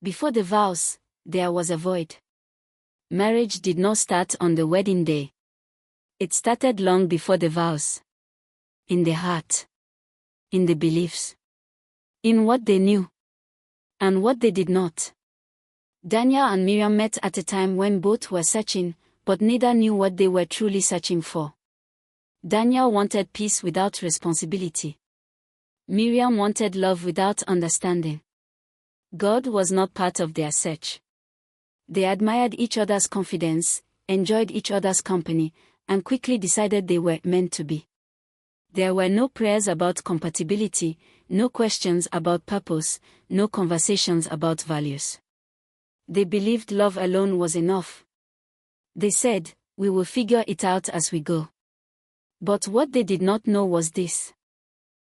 Before the vows, there was a void. Marriage did not start on the wedding day. It started long before the vows. In the heart. In the beliefs. In what they knew. And what they did not. Daniel and Miriam met at a time when both were searching, but neither knew what they were truly searching for. Daniel wanted peace without responsibility. Miriam wanted love without understanding. God was not part of their search. They admired each other's confidence, enjoyed each other's company, and quickly decided they were meant to be. There were no prayers about compatibility, no questions about purpose, no conversations about values. They believed love alone was enough. They said, "We will figure it out as we go." But what they did not know was this.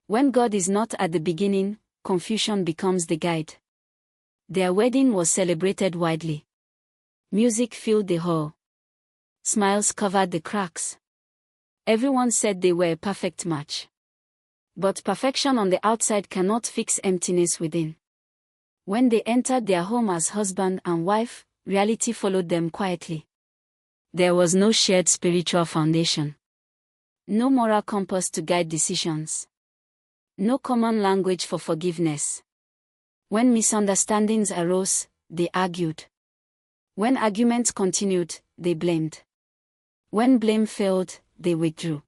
When God is not at the beginning, confusion becomes the guide. Their wedding was celebrated widely. Music filled the hall. Smiles covered the cracks. Everyone said they were a perfect match. But perfection on the outside cannot fix emptiness within. When they entered their home as husband and wife, reality followed them quietly. There was no shared spiritual foundation. No moral compass to guide decisions. No common language for forgiveness. When misunderstandings arose, they argued. When arguments continued, they blamed. When blame failed, they withdrew.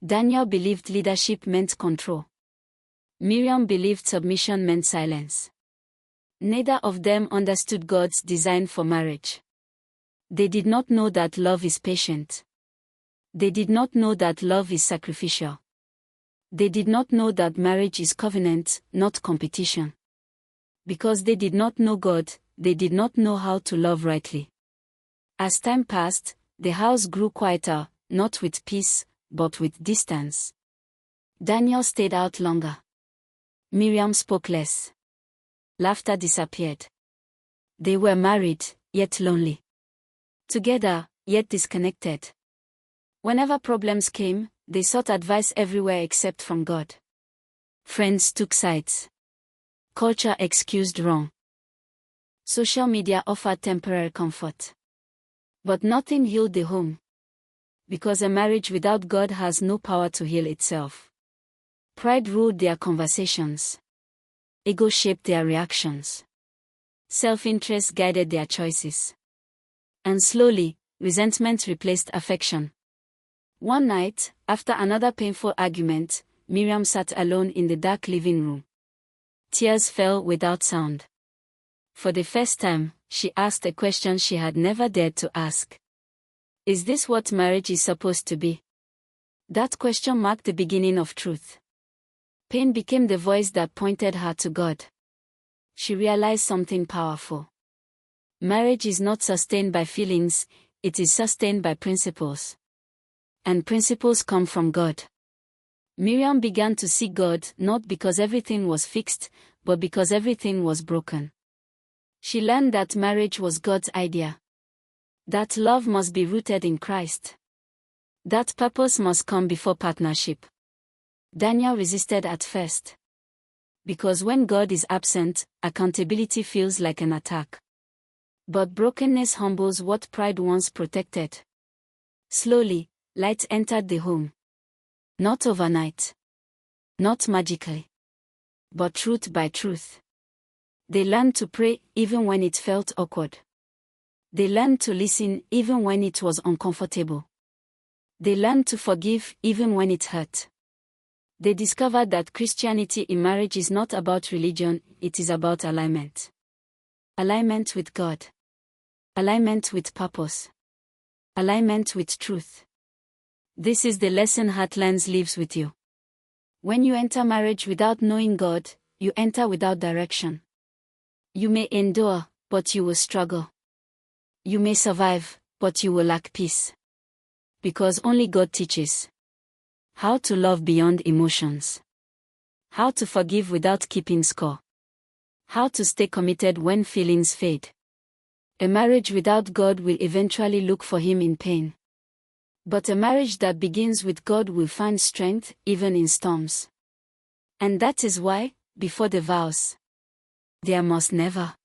Daniel believed leadership meant control. Miriam believed submission meant silence. Neither of them understood God's design for marriage. They did not know that love is patient. They did not know that love is sacrificial. They did not know that marriage is covenant, not competition. Because they did not know God, they did not know how to love rightly. As time passed, the house grew quieter, not with peace, but with distance. Daniel stayed out longer. Miriam spoke less. Laughter disappeared. They were married, yet lonely. Together, yet disconnected. Whenever problems came, they sought advice everywhere except from God. Friends took sides. Culture excused wrong. Social media offered temporary comfort. But nothing healed the home. Because a marriage without God has no power to heal itself. Pride ruled their conversations. Ego shaped their reactions. Self-interest guided their choices. And slowly, resentment replaced affection. One night, after another painful argument, Miriam sat alone in the dark living room. Tears fell without sound. For the first time, she asked a question she had never dared to ask. Is this what marriage is supposed to be? That question marked the beginning of truth. Pain became the voice that pointed her to God. She realized something powerful. Marriage is not sustained by feelings, it is sustained by principles. And principles come from God. Miriam began to seek God not because everything was fixed, but because everything was broken. She learned that marriage was God's idea. That love must be rooted in Christ. That purpose must come before partnership. Daniel resisted at first. Because when God is absent, accountability feels like an attack. But brokenness humbles what pride once protected. Slowly, light entered the home. Not overnight. Not magically. But truth by truth. They learned to pray even when it felt awkward. They learned to listen even when it was uncomfortable. They learned to forgive even when it hurt. They discovered that Christianity in marriage is not about religion, it is about alignment. Alignment with God. Alignment with purpose. Alignment with truth. This is the lesson HeartLines leaves with you. When you enter marriage without knowing God, you enter without direction. You may endure, but you will struggle. You may survive, but you will lack peace. Because only God teaches how to love beyond emotions. How to forgive without keeping score. How to stay committed when feelings fade. A marriage without God will eventually look for Him in pain. But a marriage that begins with God will find strength even in storms. And that is why, before the vows, there must never